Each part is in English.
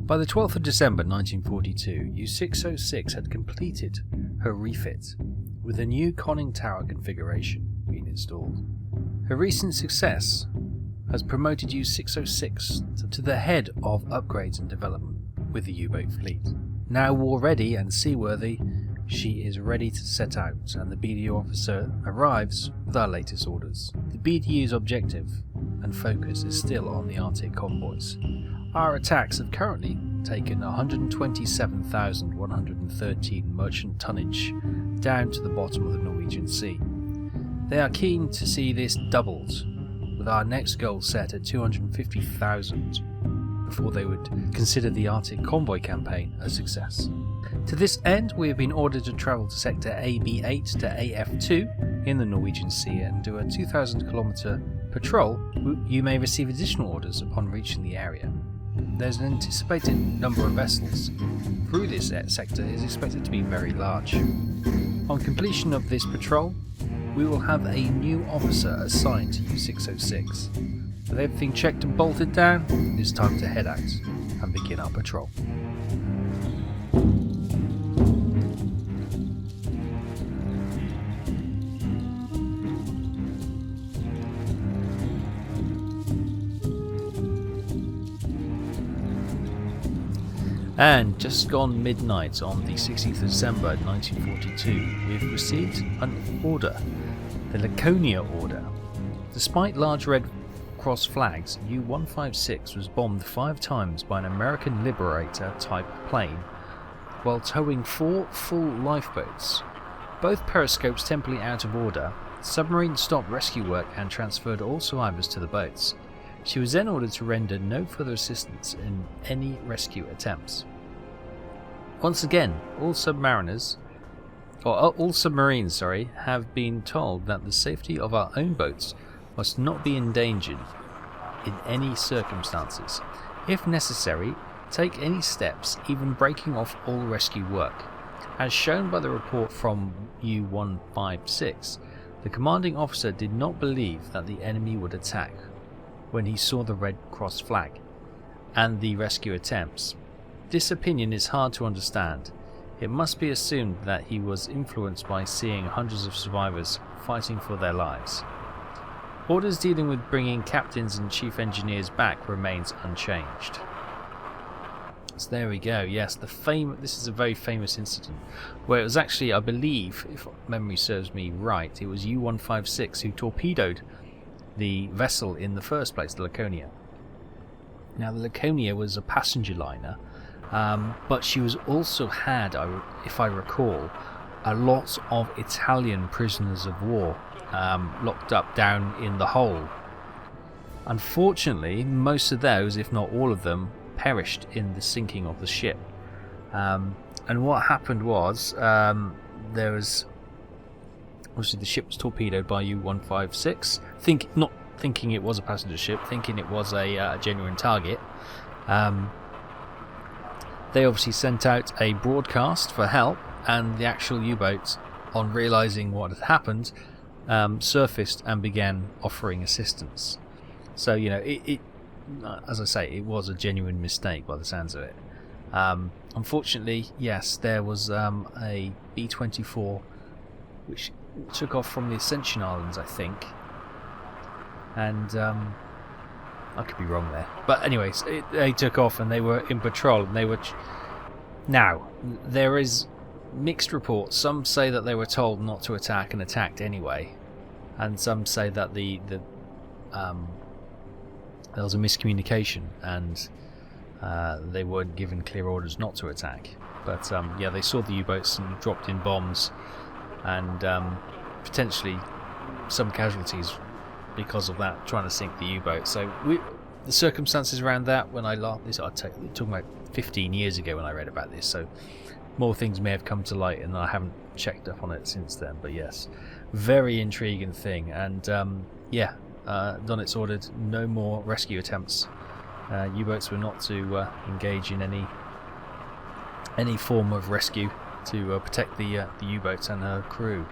By the 12th of December 1942, U-606 had completed her refit, with a new conning tower configuration being installed. Her recent success has promoted U-606 to the head of upgrades and development with the U-boat fleet. Now war-ready and seaworthy, she is ready to set out, and the BDU officer arrives with our latest orders. The BDU's objective and focus is still on the Arctic convoys. Our attacks have currently taken 127,113 merchant tonnage down to the bottom of the Norwegian Sea. They are keen to see this doubled, with our next goal set at 250,000 before they would consider the Arctic convoy campaign a success. To this end, we have been ordered to travel to sector AB8 to AF2 in the Norwegian Sea and do a 2,000 kilometre patrol. You may receive additional orders upon reaching the area. There's an anticipated number of vessels through this sector is expected to be very large. On completion of this patrol, we will have a new officer assigned to U-606. With everything checked and bolted down, it's time to head out and begin our patrol. And just gone midnight on the 16th of December 1942, we've received an order, the Laconia order. Despite large Red Cross flags, U-156 was bombed 5 times by an American Liberator type plane while towing 4 full lifeboats. Both periscopes temporarily out of order, the submarine stopped rescue work and transferred all survivors to the boats. She was then ordered to render no further assistance in any rescue attempts. Once again, all submarines have been told that the safety of our own boats must not be endangered in any circumstances. If necessary, take any steps, even breaking off all rescue work. As shown by the report from U-156, the commanding officer did not believe that the enemy would attack when he saw the Red Cross flag and the rescue attempts. This opinion is hard to understand. It must be assumed that he was influenced by seeing hundreds of survivors fighting for their lives. Orders dealing with bringing captains and chief engineers back remains unchanged. So there we go. Yes, this is a very famous incident where it was actually, I believe, if memory serves me right, it was U-156 who torpedoed the vessel in the first place, the Laconia. Now, the Laconia was a passenger liner, but she was also had, if I recall, a lot of Italian prisoners of war locked up down in the hold. Unfortunately, most of those, if not all of them, perished in the sinking of the ship. And what happened was, there was obviously the ship was torpedoed by U-156, not thinking it was a passenger ship, thinking it was a genuine target. They obviously sent out a broadcast for help, and the actual U-boat, on realising what had happened, surfaced and began offering assistance. So, you know, it as I say, it was a genuine mistake by the sounds of it. Unfortunately, yes, there was a B-24 which took off from the Ascension Islands, I think, and I could be wrong there, but anyways, they took off and they were in patrol, and they were now there is mixed reports. Some say that they were told not to attack and attacked anyway, and some say that there was a miscommunication and they weren't given clear orders not to attack. But yeah, they saw the U-boats and dropped in bombs, and potentially some casualties because of that, trying to sink the U-boat. So the circumstances around that, when I last this, I'm talking about 15 years ago when I read about this, so more things may have come to light and I haven't checked up on it since then. But yes, very intriguing thing. And yeah, Donitz ordered no more rescue attempts. U-boats were not to engage in any form of rescue to protect the U-boats and her crew.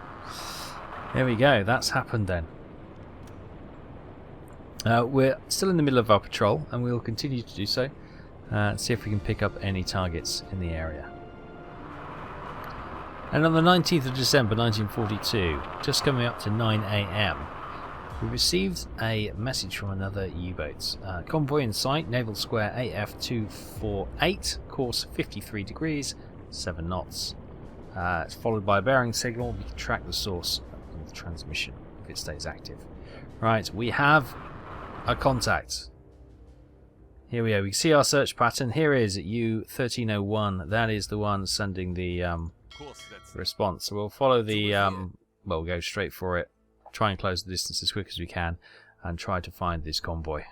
There we go, that's happened then. We're still in the middle of our patrol, and we will continue to do so. See if we can pick up any targets in the area. And on the 19th of December 1942, just coming up to 9 AM, we received a message from another U-boat. Convoy in sight, naval square AF248, course 53 degrees, 7 knots. It's followed by a bearing signal. We can track the source of the transmission if it stays active. Right, we have a contact. Here we go. We can see our search pattern. Here it is at U-1301. That is the one sending the response. So we'll follow the... well, we'll go straight for it. Try and close the distance as quick as we can. And try to find this convoy.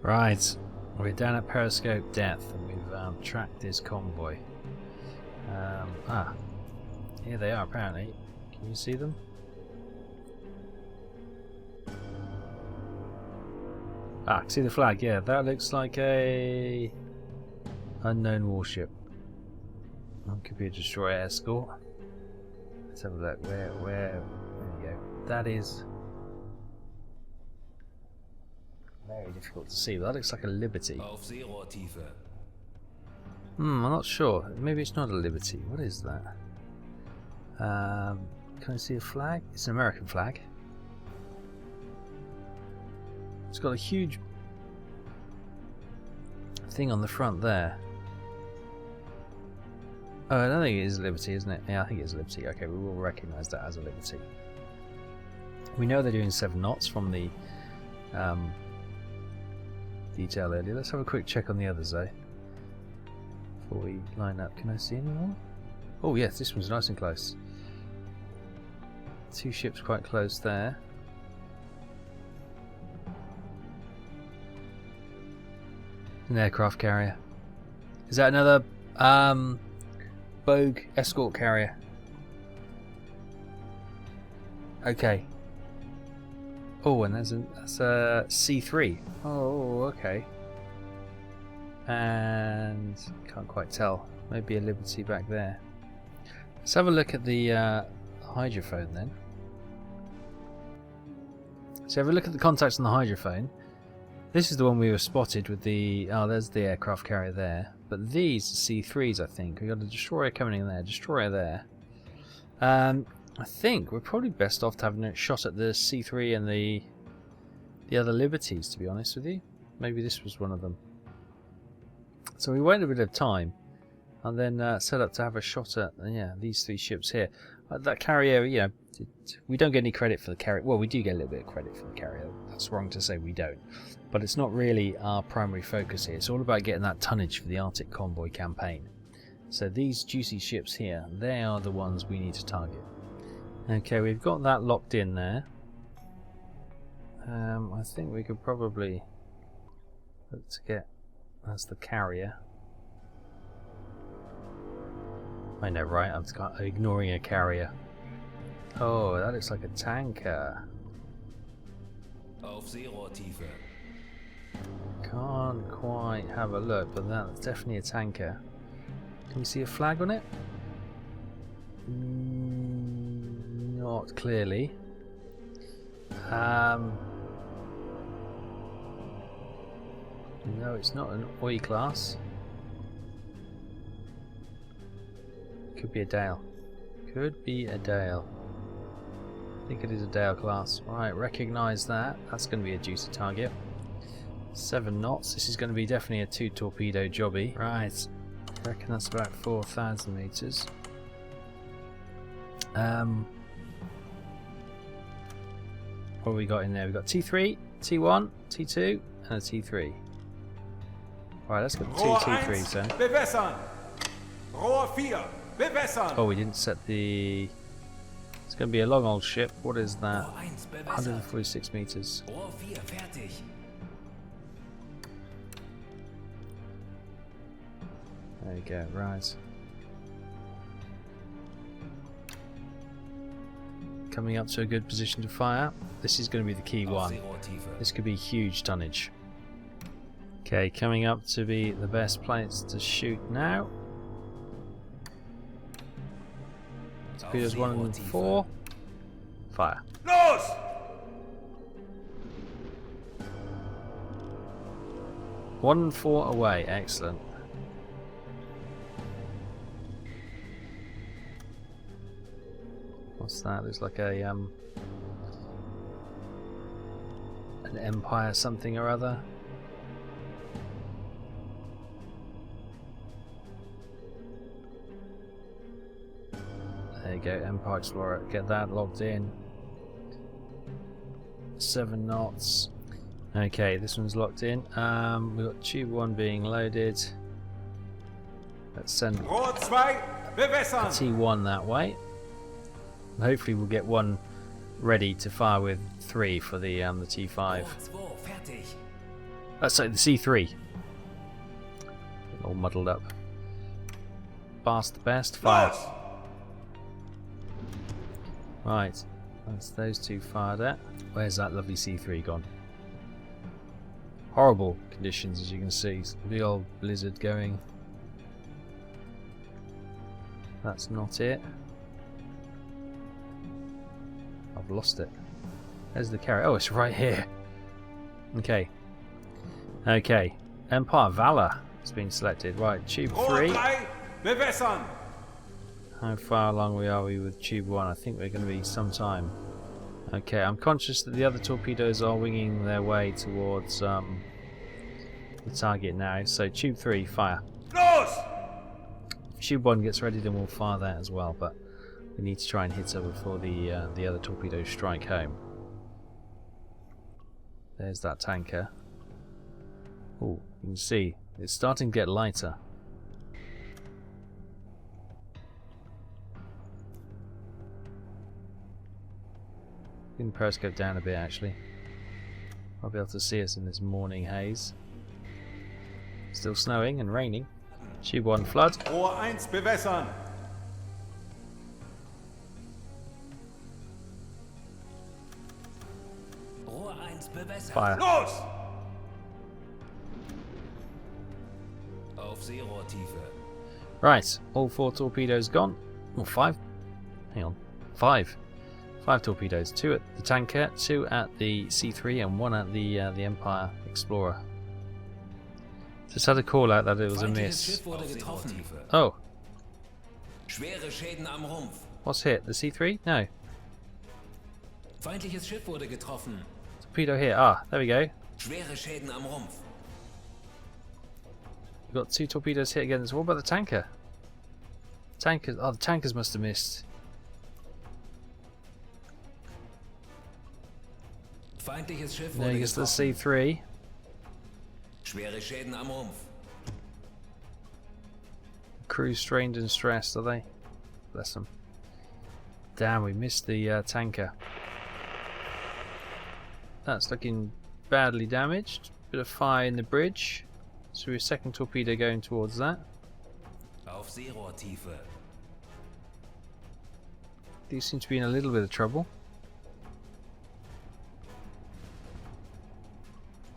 Right, we're down at periscope depth and we've tracked this convoy. Here they are apparently. Can you see them? Ah, see the flag, yeah, that looks like a unknown warship. That could be a destroyer escort. Let's have a look. Where there we go. That is very difficult to see, but that looks like a Liberty. I'm not sure. Maybe it's not a Liberty. What is that? Can I see a flag? It's an American flag. It's got a huge thing on the front there. Oh, I don't think it is a Liberty, isn't it? Yeah, I think it's a Liberty. Okay, we will recognise that as a Liberty. We know they're doing 7 knots from the detail earlier. Let's have a quick check on the others though before we line up. Can I see any more? Oh yes, this one's nice and close. 2 ships quite close there. An aircraft carrier. Is that another Bogue escort carrier? Okay. Oh, and that's a C3. Oh, okay. And can't quite tell. Maybe a Liberty back there. Let's have a look at the hydrophone then. So have a look at the contacts on the hydrophone. This is the one we were spotted with the... Oh, there's the aircraft carrier there. But these are C3s, I think. We've got a destroyer coming in there. Destroyer there. I think we're probably best off having a shot at the C3 and the other Liberties, to be honest with you. Maybe this was one of them. So we wait a bit of time and then set up to have a shot at these 3 ships here. That carrier, you know, we don't get any credit for the carrier. Well, we do get a little bit of credit for the carrier. That's wrong to say we don't. But it's not really our primary focus here. It's all about getting that tonnage for the Arctic convoy campaign. So these juicy ships here, they are the ones we need to target. Okay, we've got that locked in there. I think we could probably look to get... That's the carrier. I know, right? I'm ignoring a carrier. Oh, that looks like a tanker. Can't quite have a look, but that's definitely a tanker. Can we see a flag on it? Not clearly. No, it's not an OI class. Could be a Dale. Could be a Dale. I think it is a Dale class. Right, recognise that. That's going to be a juicy target. 7 knots. This is going to be definitely a 2 torpedo jobby. Right. I reckon that's about 4,000 metres. What have we got in there? We've got T3, T1, T2, and a T3. Right, let's get the 2 T3s then. Oh, we didn't set the... It's going to be a long old ship. What is that? 146 metres. There you go, right. Coming up to a good position to fire. This is going to be the key one. This could be huge tonnage. Okay, coming up to be the best place to shoot now. Torpedoes 1 and 4. Fire. Los! 1 and 4 away. Excellent. What's that? Looks like a an Empire something or other. There you go, Empire Explorer. Get that logged in. 7 knots. Okay, this one's locked in. We've got tube 1 being loaded. Let's send T1 that way. Hopefully we'll get one ready to fire with 3 for the T5. Sorry, the C3. All muddled up. Fast the best. Fire. Right, that's those 2 fired at. Where's that lovely C3 gone? Horrible conditions, as you can see. Big old blizzard going. That's not it. I've lost it. There's the carrier. Oh, it's right here. Okay. Okay. Empire Valor has been selected. Right, tube 3. How far along are we with tube 1? I think we're going to be some time. Okay, I'm conscious that the other torpedoes are winging their way towards the target now. So tube 3, fire. Los! If tube 1 gets ready, then we'll fire that as well. But we need to try and hit her before the other torpedoes strike home. There's that tanker. Oh, you can see it's starting to get lighter. Can periscope down a bit actually. I'll be able to see us in this morning haze. Still snowing and raining. Tube 1 flood. Rohr 1 bewässern. Fire. Los! Auf Seerohrtiefe. Right, all 4 torpedoes gone. Or 5. Hang on. 5. 5 torpedoes. 2 at the tanker, 2 at the C3, and 1 at the Empire Explorer. Just had a call out that it was a miss. Oh. Schwere Schäden am Rumpf. What's hit? The C3? No. Feindliches Schiff wurde getroffen. Torpedo here. Ah, there we go. Schwere Schäden am Rumpf. We've got 2 torpedoes hit against. What about the tanker? Tankers. Oh, the tankers must have missed. Feindliches Schiff There wurde goes the getroffen. C3. Schwere Schäden am Rumpf. Crew strained and stressed, are they? Bless them. Damn, we missed the tanker. That's looking badly damaged. Bit of fire in the bridge. So a second torpedo going towards that. Auf Seerohrtiefe. These seem to be in a little bit of trouble.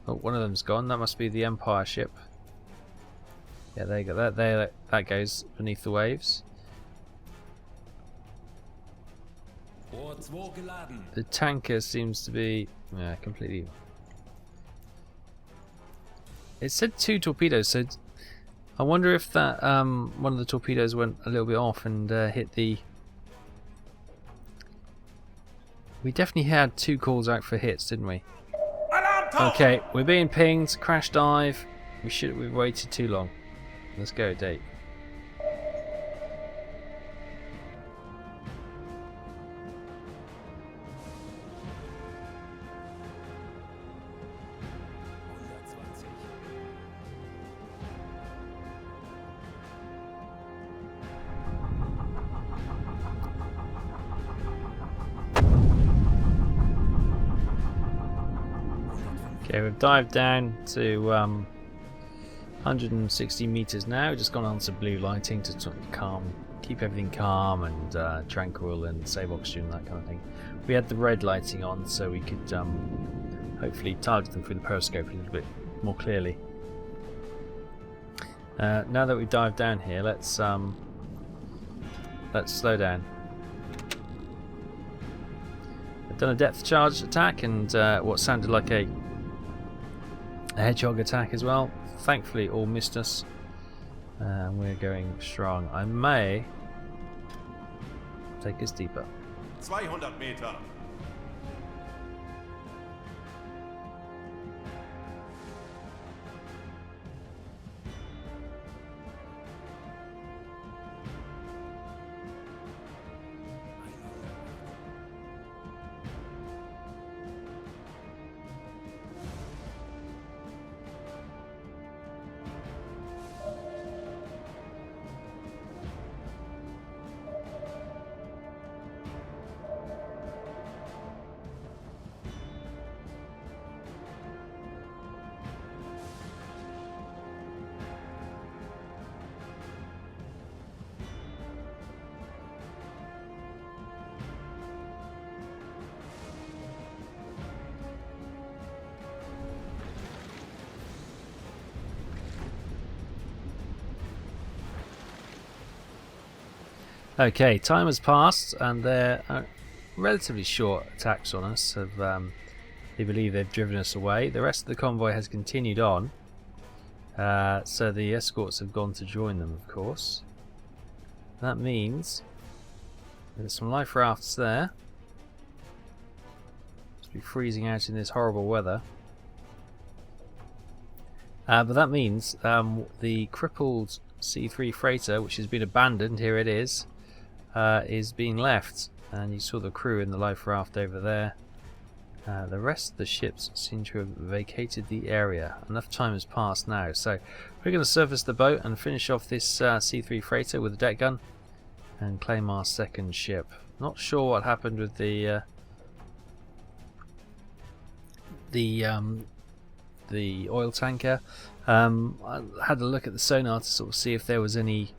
Oh, one of them's gone. That must be the Empire ship. Yeah, there you go. That goes beneath the waves. Rohr 2 geladen. The tanker seems to be completely. It said 2 torpedoes, so I wonder if that one of the torpedoes went a little bit off and hit the. We definitely had 2 calls out for hits, didn't we? Okay, we're being pinged. Crash dive. We've waited too long. Let's go, Dave. Okay, we've dived down to 160 meters now. Just gone on to blue lighting to sort of calm keep everything calm and tranquil and save oxygen and that kind of thing. We had the red lighting on so we could hopefully target them through the periscope a little bit more clearly. Now that we've dived down here, let's slow down. I've done a depth charge attack and what sounded like a hedgehog attack as well. Thankfully all missed us. We're going strong. I may take us deeper. 200 Meter. Okay, time has passed and their relatively short attacks on us have, they believe they've driven us away. The rest of the convoy has continued on, so the escorts have gone to join them, of course. That means there's some life rafts there. Must be freezing out in this horrible weather. But that means the crippled C3 freighter, which has been abandoned, here it is being left. And you saw the crew in the life raft over there. The rest of the ships seem to have vacated the area. Enough time has passed now, so we're going to surface the boat and finish off this C3 freighter with a deck gun and claim our second ship. Not sure what happened with the oil tanker. I had a look at the sonar to sort of see if there was any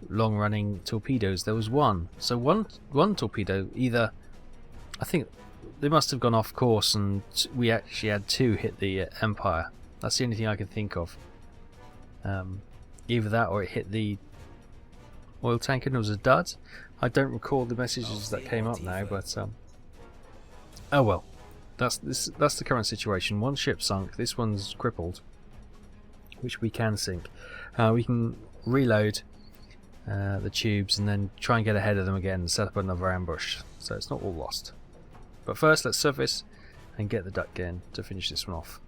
long-running torpedoes. There was one. So one torpedo either, I think they must have gone off course, and we actually had two hit the Empire. That's the only thing I can think of. Either that or it hit the oil tanker and it was a dud. I don't recall the messages that came up now, but oh well. That's the current situation. One ship sunk. This one's crippled, which we can sink. We can reload the tubes and then try and get ahead of them again and set up another ambush. So it's not all lost. But first, let's surface and get the duck gun to finish this one off.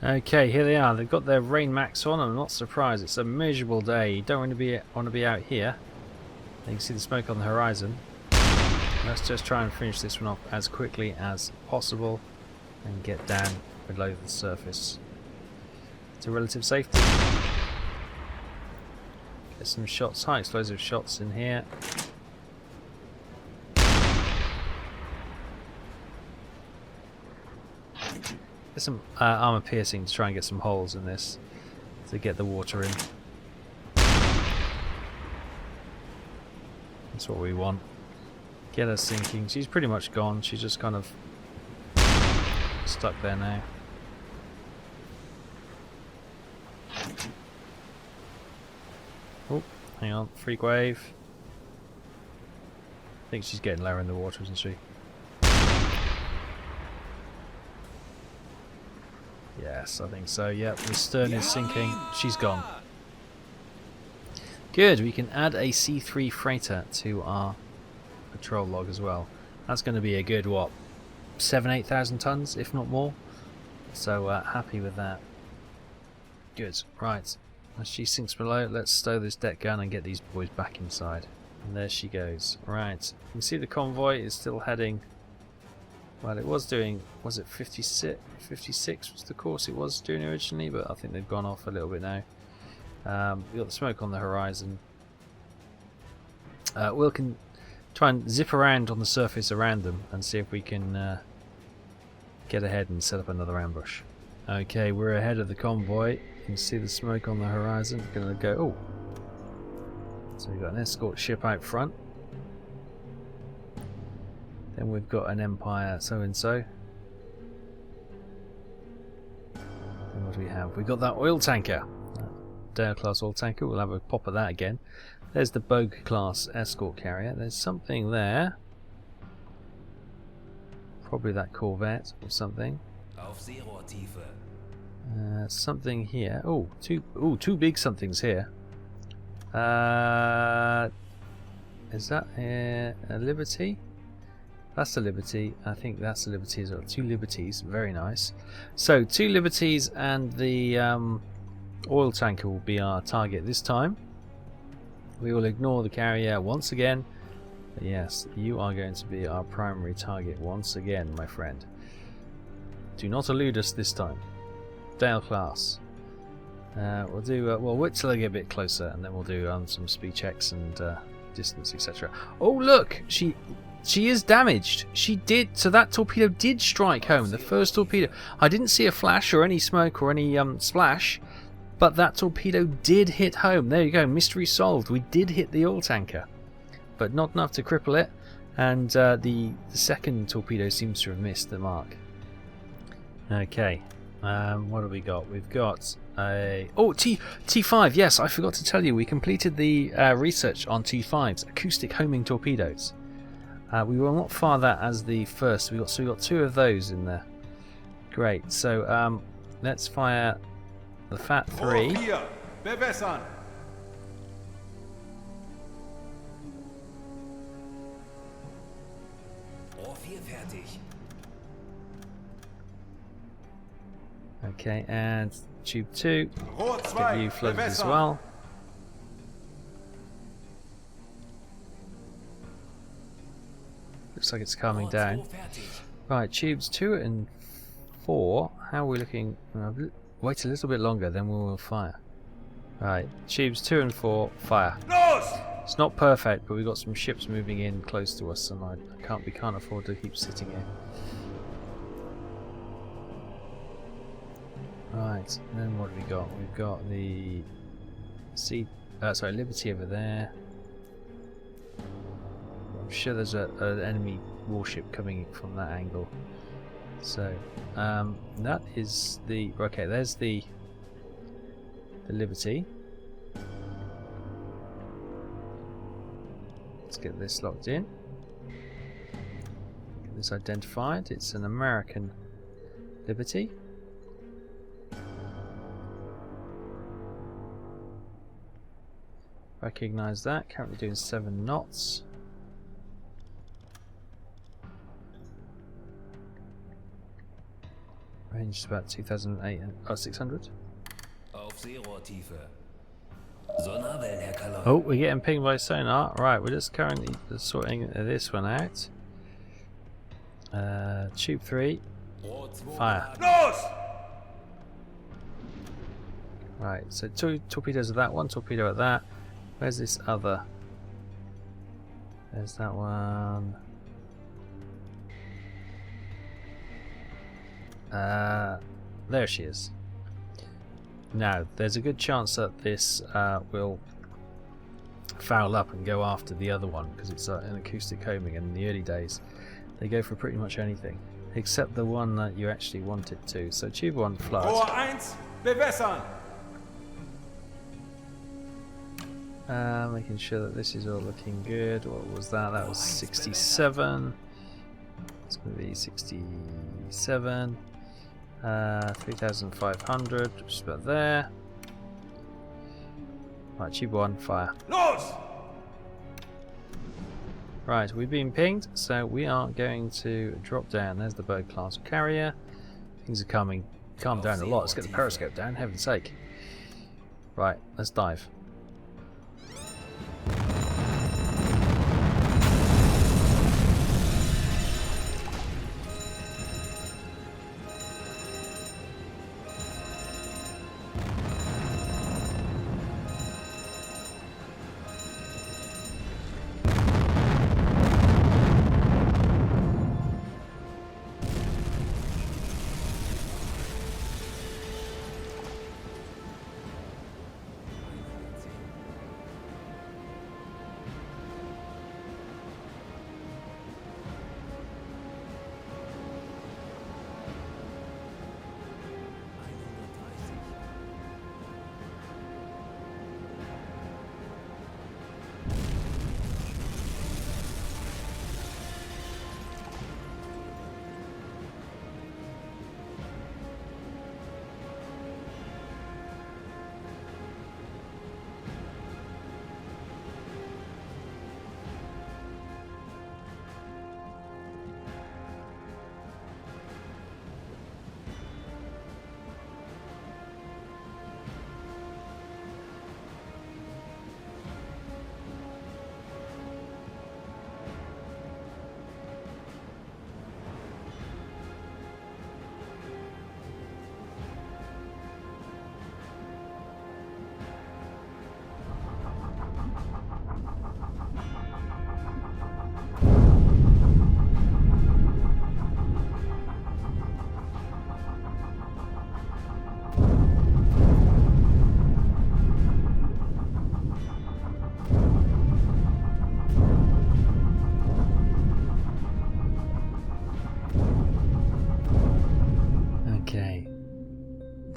Okay, here they are. They've got their rain max on. I'm not surprised. It's a miserable day. You don't want to be out here. You can see the smoke on the horizon. Let's just try and finish this one off as quickly as possible and get down below the surface to relative safety. Get some shots, high explosive shots in here. Get some armor piercing to try and get some holes in this to get the water in. That's what we want. Get her sinking. She's pretty much gone. She's just kind of stuck there now. Oh, hang on. Freak wave. I think she's getting lower in the water, isn't she? Yes, I think so. Yep, the stern is sinking. She's gone. Good. We can add a C3 freighter to our patrol log as well. That's going to be a good, what, 7,000-8,000 tons, if not more. So happy with that. Good. Right. As she sinks below, let's stow this deck gun and get these boys back inside. And there she goes. Right. You can see the convoy is still heading. Well, it was doing, was it 56? 56 was the course it was doing originally, but I think they've gone off a little bit now. We've got the smoke on the horizon. We'll try and zip around on the surface around them and see if we can get ahead and set up another ambush. Okay, we're ahead of the convoy. You can see the smoke on the horizon. We're going to go. Oh, So we've got an escort ship out front. Then we've got an Empire so-and-so. And what do we have? We've got that oil tanker. Dale class oil tanker. We'll have a pop of that again. There's the Bogue class escort carrier. There's something there. Probably that corvette or something. Auf Seerohrtiefe. Something here. Oh, two big somethings here. Is that a Liberty? That's a Liberty. I think that's a Liberty as well. 2 Liberties. Very nice. So 2 Liberties and the oil tanker will be our target this time. We will ignore the carrier once again. But yes, you are going to be our primary target once again, my friend. Do not elude us this time. Dale class. We'll do. We'll wait till I get a bit closer, and then we'll do some speed checks and distance, etc. Oh look, she is damaged. She did. So that torpedo did strike home. The first torpedo. I didn't see a flash or any smoke or any splash, but that torpedo did hit home. There you go. Mystery solved. We did hit the oil tanker, but not enough to cripple it. And the second torpedo seems to have missed the mark. Okay. What have we got? We've got a T5. Yes, I forgot to tell you, we completed the research on T5s, acoustic homing torpedoes. We will not fire that as the first. We got 2 of those in there. Great. So let's fire the Fat 3. Hier, bewässern. Rohr 4 fertig. Okay, and tube 2. Rohr Get 2, you floated as bewässern. well. Looks like it's calming Rohr down. 2 fertig. Right, tubes 2 and 4. How are we looking? Wait a little bit longer, then we will fire. Right, tubes 2 and 4, fire. Los! It's not perfect, but we've got some ships moving in close to us, and we can't afford to keep sitting here. Right, and then what have we got? We've got the Liberty over there. I'm sure there's an enemy warship coming from that angle. So that is the there's the Liberty. Let's get this locked in. Get this identified. It's an American Liberty. Recognize that. Currently doing 7 knots. Range is about 600. Auf Seerohrtiefe. Sonarwellen, Herr Kalon. Oh, we're getting pinged by sonar. Right, we're just currently sorting this one out. Tube 3. Rohr 2 Fire. geladen. Los! Right, so 2 torpedoes at that, 1 torpedo at that. Where's this other? There's that one. There she is. Now, there's a good chance that this will foul up and go after the other one because it's an acoustic homing, and in the early days they go for pretty much anything except the one that you actually want it to. So tube 1 flood. Rohr 1, bewässern. Making sure that this is all looking good. What was that? That was 67. It's going to be 67. 3,500, just about there. Right, tube 1, fire. Los! Right, we've been pinged, so we are going to drop down. There's the Bogue class carrier. Things are calm down a lot. Let's get the periscope down, heaven's sake. Right, let's dive.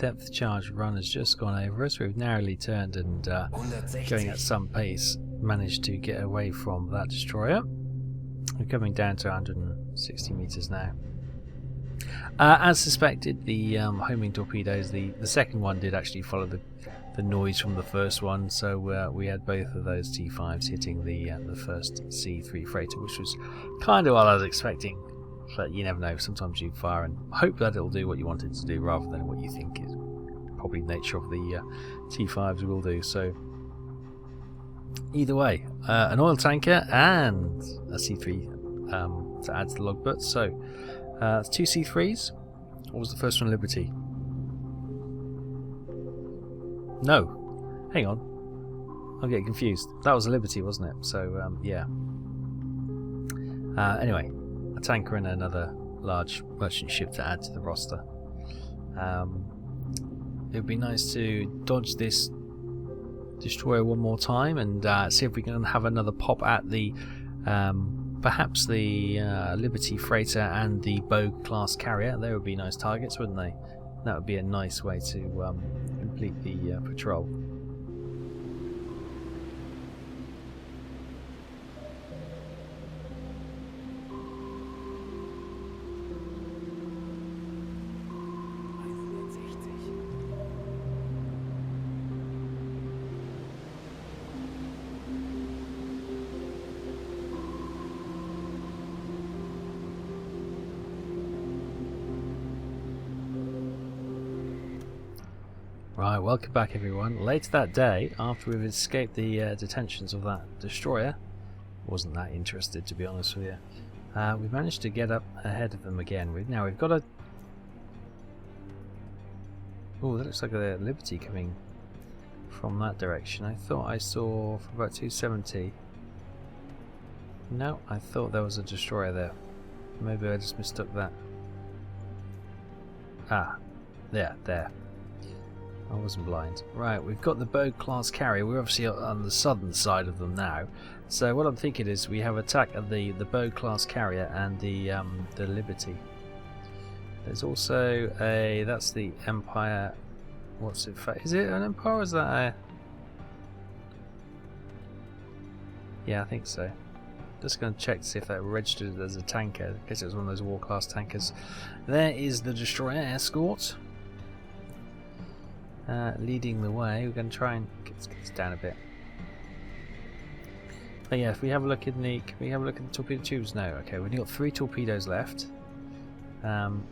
depth charge run has just gone over us. We've narrowly turned and going at 160. some pace managed to get away from that destroyer. We're coming down to 160 meters now. As suspected, the homing torpedoes, the second one did actually follow the noise from the first one, so we had both of those T5s hitting the first C3 freighter, which was kind of what I was expecting. But you never know, sometimes you fire and hope that it'll do what you want it to do rather than what you think is probably the nature of the T5s will do. So either way, an oil tanker and a C3 to add to the logbook. So it's 2 C3s. What was the first one? Liberty? No, hang on, I'm getting confused. That was a Liberty, wasn't it? So yeah. Anyway, a tanker and another large merchant ship to add to the roster. It would be nice to dodge this destroyer one more time and see if we can have another pop at the perhaps the Liberty freighter and the Bogue class carrier. They would be nice targets, wouldn't they? That would be a nice way to complete the patrol. Right, welcome back everyone. Later that day, after we've escaped the detentions of that destroyer, wasn't that interested to be honest with you, we managed to get up ahead of them again. We've got a... Oh, that looks like a Liberty coming from that direction. I thought I saw for about 270. No, I thought there was a destroyer there. Maybe I just mistook that. Ah, there. I wasn't blind. Right, we've got the Bogue class carrier. We're obviously on the southern side of them now. So what I'm thinking is we have attack of the Bogue class carrier and the Liberty. There's also a... that's the Empire... what's it? Is it an Empire or is that a... yeah, I think so. Just going to check to see if that registered as a tanker. In case it was one of those war class tankers. There is the destroyer escort. Leading the way. We're going to try and get this down a bit. But yeah, if we have a look in the... can we have a look at the torpedo tubes? No. Okay, we've got 3 torpedoes left. And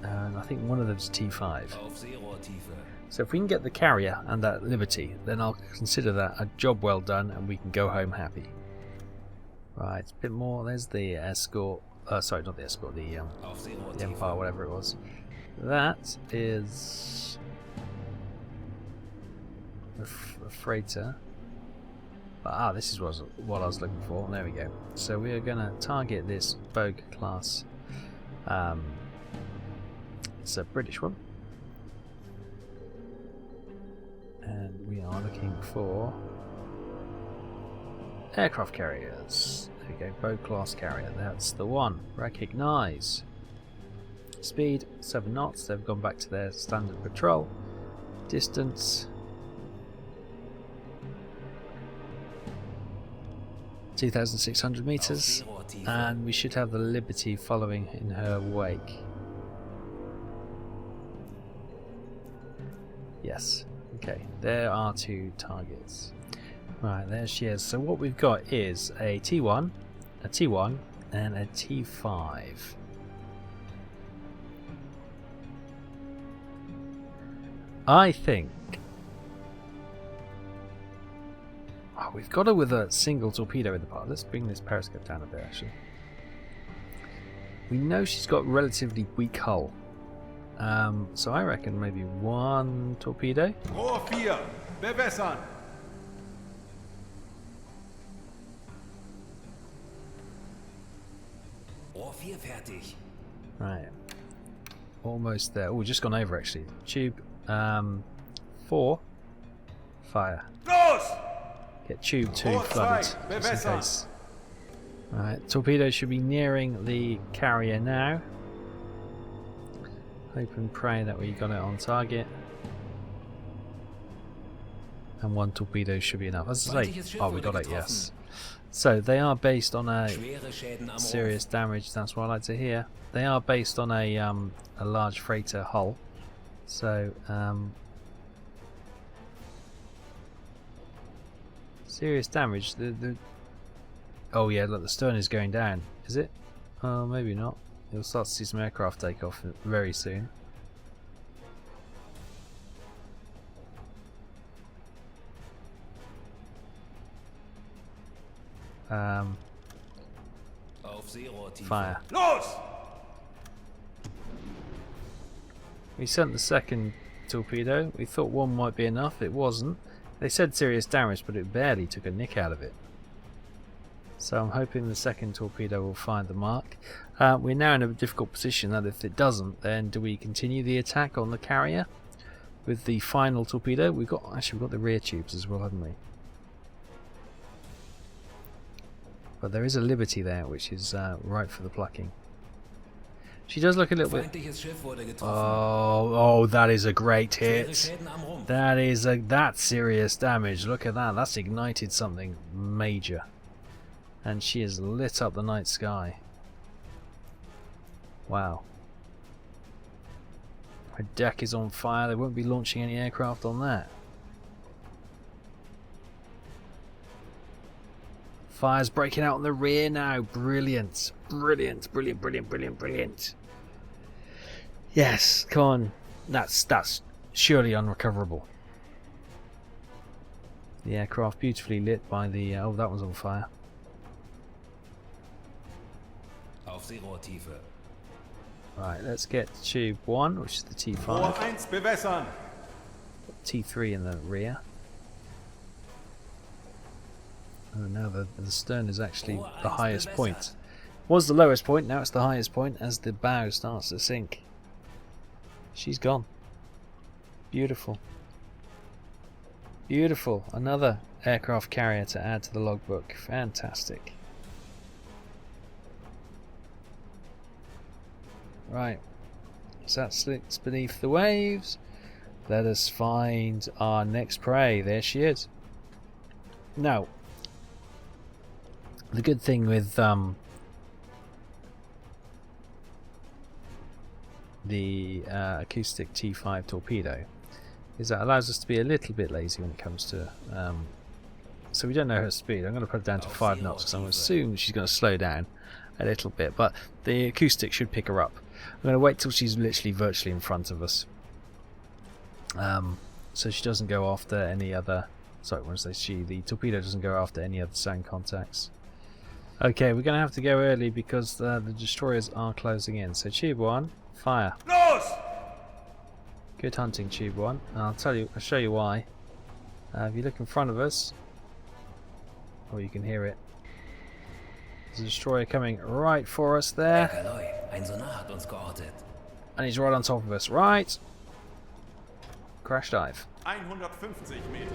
I think one of them's T5. So if we can get the carrier and that Liberty, then I'll consider that a job well done and we can go home happy. Right, a bit more. There's the escort. Sorry, not the escort, the Empire, whatever it was. That is a freighter. This is what I was looking for. There we go. So we are going to target this Bogue class. It's a British one. And we are looking for aircraft carriers. There we go, Bogue class carrier. That's the one. Recognise. Speed 7 knots. They've gone back to their standard patrol. Distance 2,600 meters, and we should have the Liberty following in her wake. Yes. Okay. There are 2 targets. Right, there she is. So what we've got is a T1, a T1, and a T5. I think we've got her with a single torpedo in the part. Let's bring this periscope down a bit actually. We know she's got relatively weak hull. So I reckon maybe 1 torpedo. Rohr 4, bewässern. Rohr 4 fertig. Right. Almost there. Oh, just gone over actually. Tube 4. Fire. Los! Get tube 2 Rohr flooded. 2, Just in bewässern. case. Right. Torpedo should be nearing the carrier now. Hope and pray that we got it on target. And one torpedo should be enough. As I say, oh, we got it, yes. So they are based on a serious damage. That's what I like to hear. They are based on a large freighter hull. So serious damage. Oh yeah, look, the stern is going down. Is it? Oh, maybe not. You'll start to see some aircraft take off very soon. Fire. We sent the second torpedo. We thought one might be enough. It wasn't. They said serious damage, but it barely took a nick out of it. So I'm hoping the second torpedo will find the mark. We're now in a difficult position that if it doesn't, then do we continue the attack on the carrier with the final torpedo? We've got the rear tubes as well, haven't we? But there is a Liberty there, which is right for the plucking. She does look a little bit. Oh, that is a great hit. That's serious damage. Look at that. That's ignited something major. And she has lit up the night sky. Wow. Her deck is on fire. They won't be launching any aircraft on that. Fire's breaking out on the rear now. Brilliant. Brilliant. Brilliant. Brilliant. Brilliant. Brilliant. Yes, come on. That's surely unrecoverable. The aircraft beautifully lit by the... oh, that one's on fire. Right, let's get tube 1, which is the T5. T3 in the rear. Oh no, the stern is actually the highest point. Was the lowest point, now it's the highest point as the bow starts to sink. She's gone. Beautiful. Beautiful. Another aircraft carrier to add to the logbook. Fantastic. Right. So that slips beneath the waves. Let us find our next prey. There she is. Now, the good thing with the acoustic T5 torpedo is that it allows us to be a little bit lazy when it comes to so we don't know her speed. I'm going to put it down to 5 knots because I'm going to assume she's going to slow down a little bit, but the acoustic should pick her up. I'm going to wait till she's literally virtually in front of us, so she doesn't go after any other, sorry, when I say she, the torpedo doesn't go after any other sound contacts. Okay, we're going to have to go early because the destroyers are closing in. So tube 1, fire. Good hunting, tube 1. And I'll show you why. If you look in front of us, or you can hear it, there's a destroyer coming right for us there. And he's right on top of us. Right. Crash dive. 150 Meter.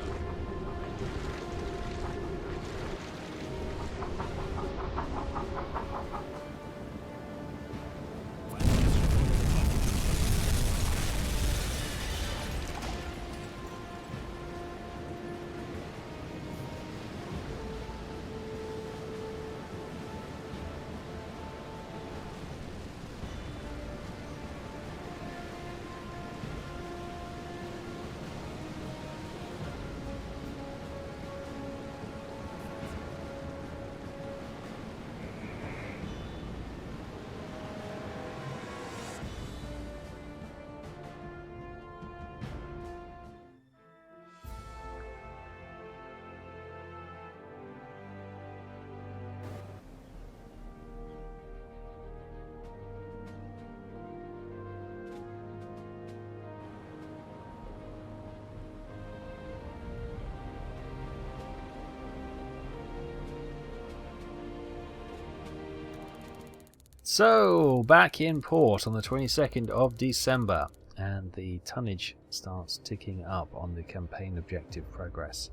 So, back in port on the 22nd of December, and the tonnage starts ticking up on the campaign objective progress.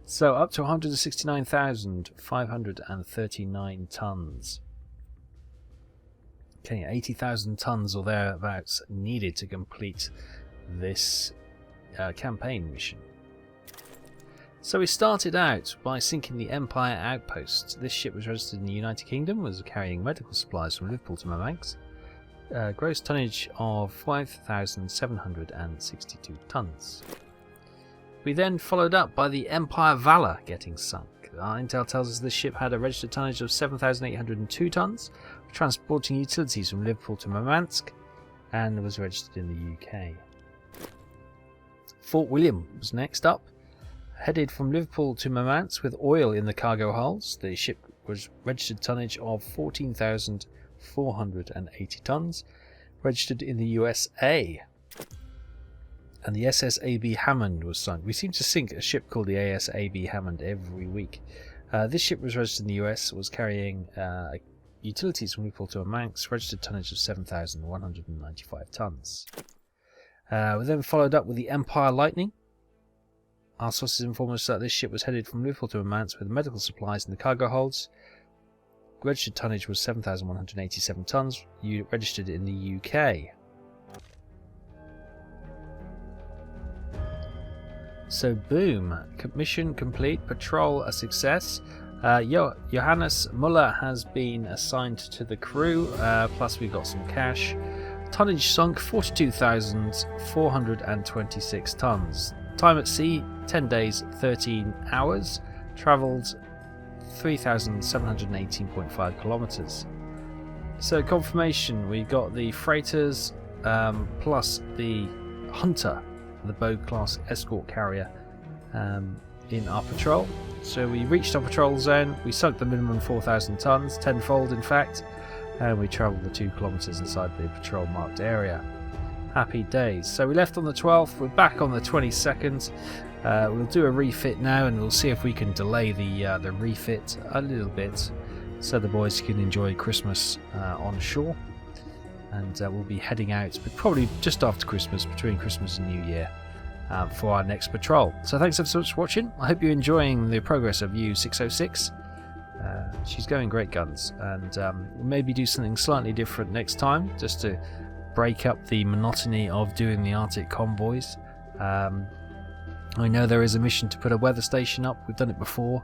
So, up to 169,539 tons. Okay, 80,000 tons or thereabouts needed to complete this campaign mission. So we started out by sinking the Empire Outpost. This ship was registered in the United Kingdom, was carrying medical supplies from Liverpool to Murmansk. Gross tonnage of 5,762 tons. We then followed up by the Empire Valor getting sunk. Our intel tells us this ship had a registered tonnage of 7,802 tons, transporting utilities from Liverpool to Murmansk, and was registered in the UK. Fort William was next up, headed from Liverpool to Murmansk with oil in the cargo holds. The ship was registered tonnage of 14,480 tons, registered in the USA. And the SSAB Hammond was sunk. We seem to sink a ship called the ASAB Hammond every week. This ship was registered in the US, was carrying utilities from Liverpool to Murmansk, registered tonnage of 7,195 tons. We then followed up with the Empire Lightning. Our sources inform us that this ship was headed from Liverpool to Murmansk with medical supplies in the cargo holds. Registered tonnage was 7,187 tons, registered in the UK. So boom, mission complete, patrol a success. Johannes Muller has been assigned to the crew, plus we got some cash. Tonnage sunk 42,426 tons. Time at sea 10 days 13 hours. Travelled 3,718.5 kilometres. So confirmation, we got the freighters plus the Hunter, the Bow class escort carrier, in our patrol. So we reached our patrol zone, we sunk the minimum 4,000 tons, tenfold in fact, and we travelled the 2 kilometres inside the patrol marked area. Happy days. So we left on the 12th, we're back on the 22nd. We'll do a refit now, and we'll see if we can delay the refit a little bit so the boys can enjoy Christmas on shore. And we'll be heading out, but probably just after Christmas, between Christmas and New Year, for our next patrol. So thanks ever so much for watching. I hope you're enjoying the progress of U-606. She's going great guns, and we'll maybe do something slightly different next time, just to break up the monotony of doing the Arctic convoys. I know there is a mission to put a weather station up. We've done it before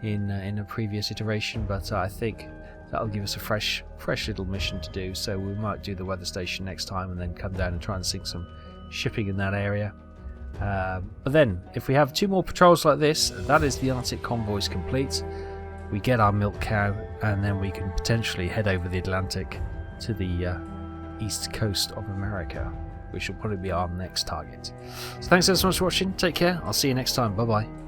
in a previous iteration, but I think that'll give us a fresh little mission to do. So we might do the weather station next time, and then come down and try and sink some shipping in that area. But then, if we have 2 more patrols like this, that is the Arctic convoys complete. We get our milk cow, and then we can potentially head over the Atlantic to the east coast of America, which will probably be our next target. So thanks so much for watching. Take care. I'll see you next time. Bye bye.